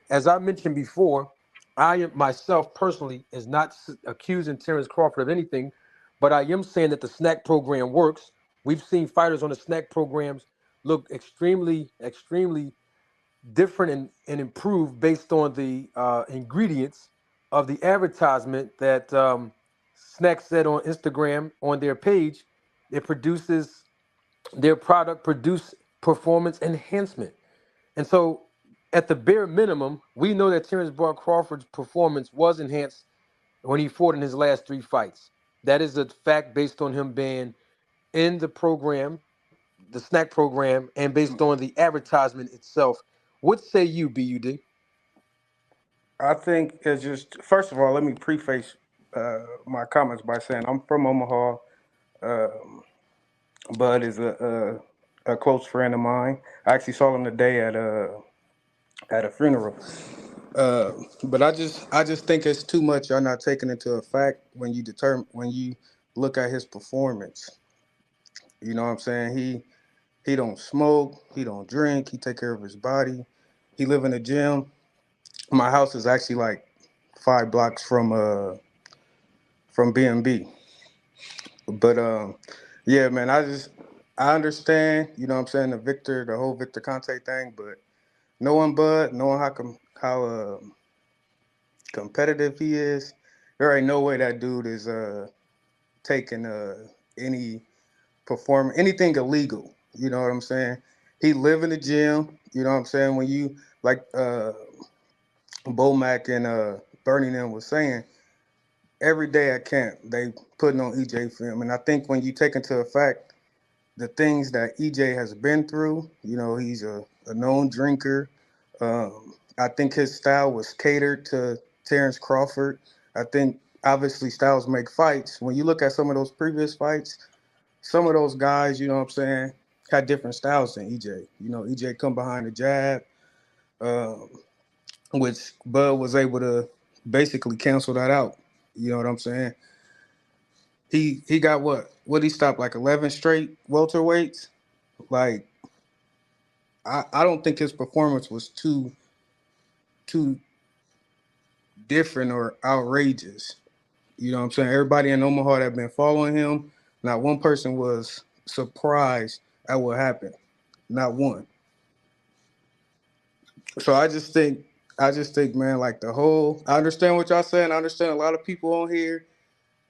as I mentioned before, I am myself personally is not accusing Terence Crawford of anything, but I am saying that the SNAC program works. We've seen fighters on the SNAC programs look extremely different and improved based on the ingredients of the advertisement that SNAC said on Instagram on their page. It produces their product produce performance enhancement. And so, at the bare minimum, we know that Terence Bud Crawford's performance was enhanced when he fought in his last three fights. That is a fact based on him being in the program, the SNAC program, and based on the advertisement itself. What say you, BUD? I think it's just first of all, let me preface my comments by saying I'm from Omaha. Um, Bud is a close friend of mine. I actually saw him today at a funeral. Uh, but I just think it's too much. Y'all not taking into effect when you look at his performance. You know what I'm saying? He don't smoke. He don't drink. He take care of his body. He live in a gym. My house is actually like 5 blocks from B&B. But yeah, man, I understand. You know what I'm saying? The whole Victor Conte thing. But knowing Bud, knowing how competitive he is, there ain't no way that dude is taking any anything illegal. You know what I'm saying? He live in the gym. You know what I'm saying? When you like Bomac and Bernie them was saying, every day at camp they putting on EJ film, and I think when you take into effect the things that EJ has been through, you know, he's a known drinker. I think his style was catered to Terence Crawford. I think obviously styles make fights. When you look at some of those previous fights, some of those guys, you know what I'm saying, had different styles than EJ. You know, EJ come behind the jab, um, which Bud was able to basically cancel that out. You know what I'm saying? He got what he stopped like 11 straight welterweights. Like I don't think his performance was too different or outrageous. You know what I'm saying? Everybody in Omaha that been following him, not one person was surprised at what happened. Not one. So I just think, man, like the whole I understand what y'all saying. I understand a lot of people on here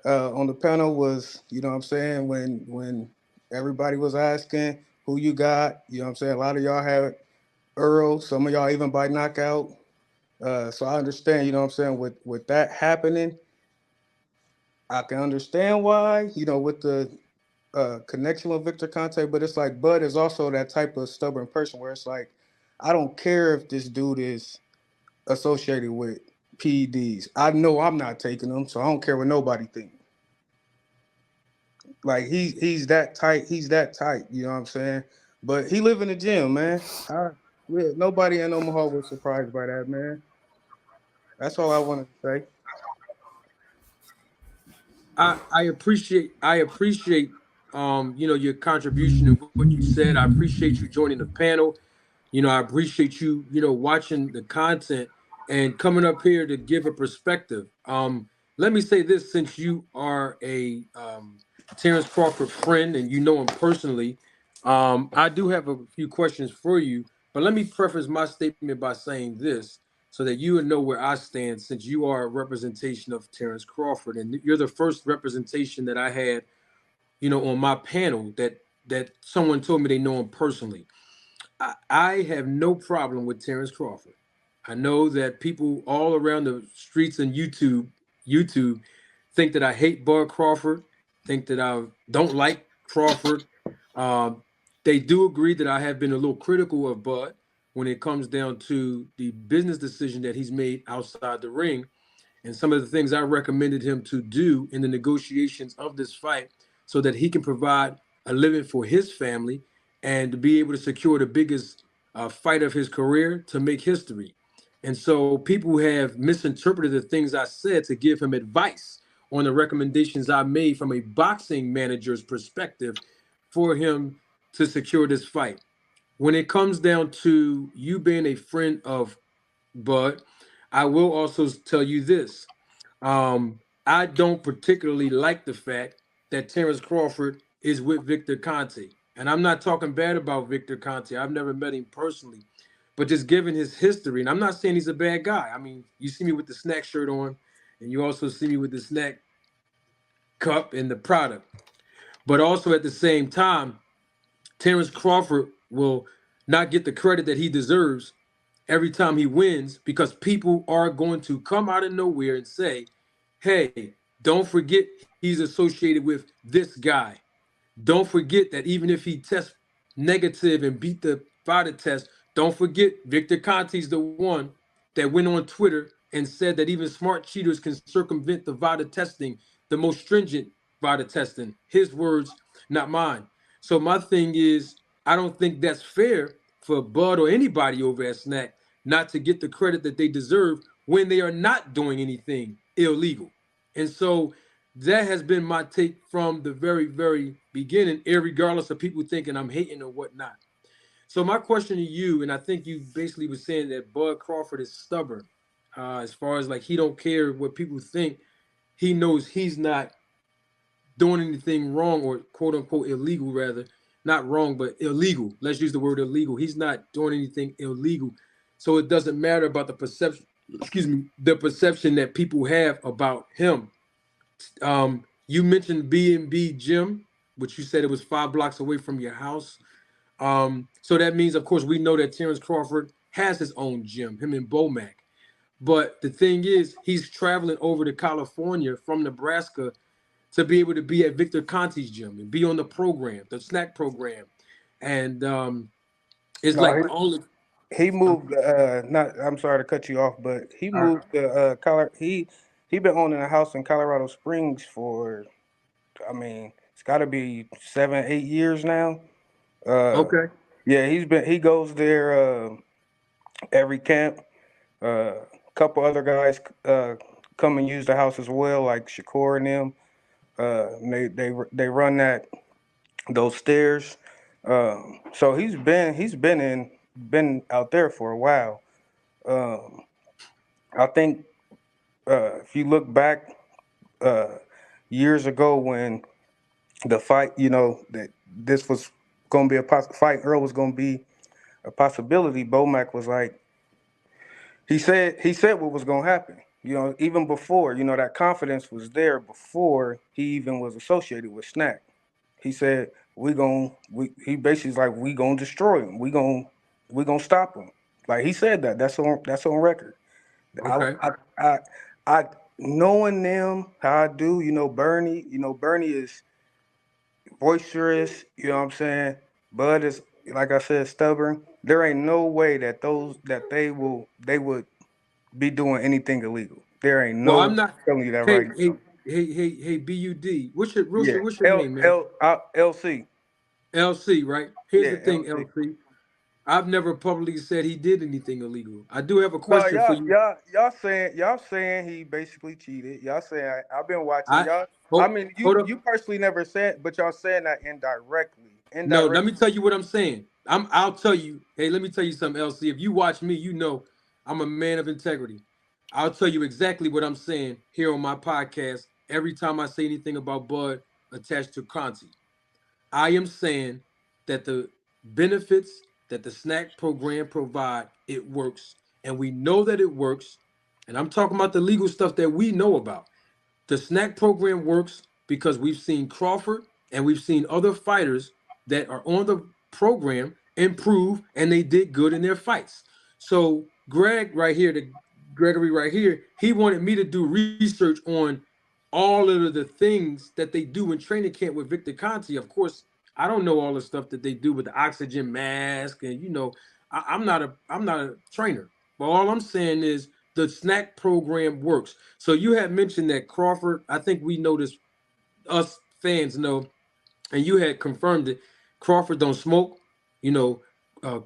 on the panel was, you know what I'm saying, when everybody was asking who you got, you know what I'm saying? A lot of y'all had Earl, some of y'all even by knockout. So I understand, you know what I'm saying, with that happening, I can understand why, you know, with the connection with Victor Conte, but it's like Bud is also that type of stubborn person where it's like, I don't care if this dude is associated with PEDs. I know I'm not taking them, so I don't care what nobody thinks. Like he's that tight. He's that tight. You know what I'm saying? But he live in the gym, man. Nobody in Omaha was surprised by that, man. That's all I wanted to say. I appreciate your contribution and what you said. I appreciate you joining the panel. I appreciate you watching the content and coming up here to give a perspective. Let me say this, since you are a Terrence Crawford friend and you know him personally, I do have a few questions for you. But let me preface my statement by saying this so that you would know where I stand, since you are a representation of Terrence Crawford. And you're the first representation that I had, on my panel that someone told me they know him personally. I have no problem with Terrence Crawford. I know that people all around the streets and YouTube think that I hate Bud Crawford, think that I don't like Crawford. Um, they do agree that I have been a little critical of Bud when it comes down to the business decision that he's made outside the ring and some of the things I recommended him to do in the negotiations of this fight so that he can provide a living for his family and to be able to secure the biggest fight of his career to make history. And so people have misinterpreted the things I said to give him advice on the recommendations I made from a boxing manager's perspective for him to secure this fight. When it comes down to you being a friend of But I will also tell you this. I don't particularly like the fact that Terence Crawford is with Victor Conte. And I'm not talking bad about Victor Conte. I've never met him personally. But just given his history, and I'm not saying he's a bad guy. I mean, you see me with the snack shirt on, and you also see me with the snack cup and the product. But also at the same time, Terence Crawford will not get the credit that he deserves every time he wins because people are going to come out of nowhere and say, hey, don't forget he's associated with this guy. Don't forget that even if he tests negative and beat the VADA test, don't forget Victor Conti's the one that went on Twitter and said that even smart cheaters can circumvent the VADA testing, the most stringent VADA testing. His words, not mine. So my thing is, I don't think that's fair for Bud or anybody over at SNAC not to get the credit that they deserve when they are not doing anything illegal. And so that has been my take from the very, very beginning, regardless of people thinking I'm hating or whatnot. So my question to you, and I think you basically was saying that Bud Crawford is stubborn, as far as like he don't care what people think. He knows he's not doing anything wrong or quote unquote illegal, rather not wrong, but illegal. Let's use the word illegal. He's not doing anything illegal, so it doesn't matter about the perception. Excuse me, the perception that people have about him. You mentioned B&B Gym, which you said it was 5 blocks away from your house. So that means, of course, we know that Terence Crawford has his own gym, him and Bomac. But the thing is, he's traveling over to California from Nebraska to be able to be at Victor Conti's gym and be on the program, the snack program. And it's No, like only. he moved. Not. I'm sorry to cut you off, but he Uh, moved to Colorado. He been owning a house in Colorado Springs for. I mean, it's got to be 7, 8 years now. Uh, okay. yeah, he goes there every camp. A couple other guys come and use the house as well, like Shakur and them. And they run those stairs. So he's been out there for a while. Um, I think if you look back uh, years ago when the fight, that this was going to be fight, Earl was going to be a possibility. Bomac was like, he said what was going to happen. Even before, that confidence was there before he even was associated with SNAC. He said he basically like, we gonna destroy him. We gonna stop him. Like he said that. That's on record. I Okay. I I, I knowing them how I do. Bernie. Bernie is boisterous. You know what I'm saying? Bud is, like I said, stubborn. There ain't no way they would be doing anything illegal. There ain't Well, no I'm way. not. I'm telling you that Hey, right hey, now. hey, Bud. Yeah. What's your name, man? LC. LC, right? Here's the Yeah, thing, LC. LC. I've never publicly said he did anything illegal. I do have a No, question for y'all, you. y'all, y'all saying he basically cheated. Y'all saying I've been watching I y'all. I hold, mean, you hold up. you personally never said, but y'all saying that indirectly. No, let Indirectly. me tell you what I'm saying. I'll tell you. Hey, let me tell you something, LC. If you watch me, you know I'm a man of integrity. I'll tell you exactly what I'm saying here on my podcast every time I say anything about Bud attached to Conti. I am saying that the benefits that the snack program provide, it works. And we know that it works. And I'm talking about the legal stuff that we know about. The snack program works because we've seen Crawford and we've seen other fighters that are on the program improve and they did good in their fights. So Gregory right here, he wanted me to do research on all of the things that they do in training camp with Victor Conti. Of course, I don't know all the stuff that they do with the oxygen mask, and I'm not a trainer. But all I'm saying is the snack program works. So you had mentioned that Crawford. I think we know this. Us fans know, and you had confirmed it. Crawford don't smoke.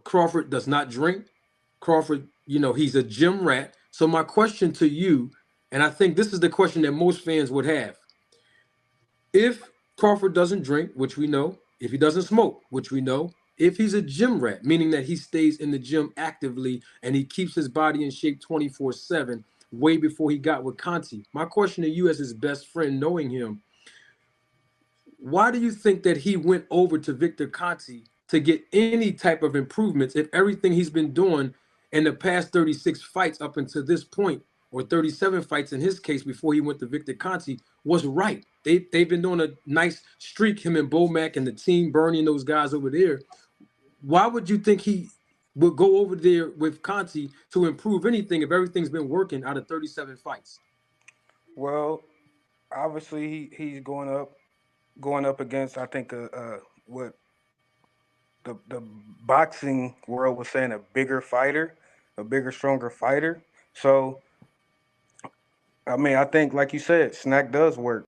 Crawford does not drink. Crawford, he's a gym rat. So my question to you, and I think this is the question that most fans would have: if Crawford doesn't drink, which we know, if he doesn't smoke, which we know, if he's a gym rat, meaning that he stays in the gym actively and he keeps his body in shape 24/7, way before he got with Conti. My question to you, as his best friend, knowing him, why do you think that he went over to Victor Conti to get any type of improvements if everything he's been doing in the past 36 fights up until this point, or 37 fights in his case before he went to Victor Conti, was right? They've been doing a nice streak, him and Bomac and the team, Bernie and those guys over there. Why would you think he would go over there with Conti to improve anything if everything's been working out of 37 fights? Well, obviously he's going up against, I think, what the boxing world was saying, a bigger fighter, a bigger, stronger fighter. So I mean, I think, like you said, SNAC does work.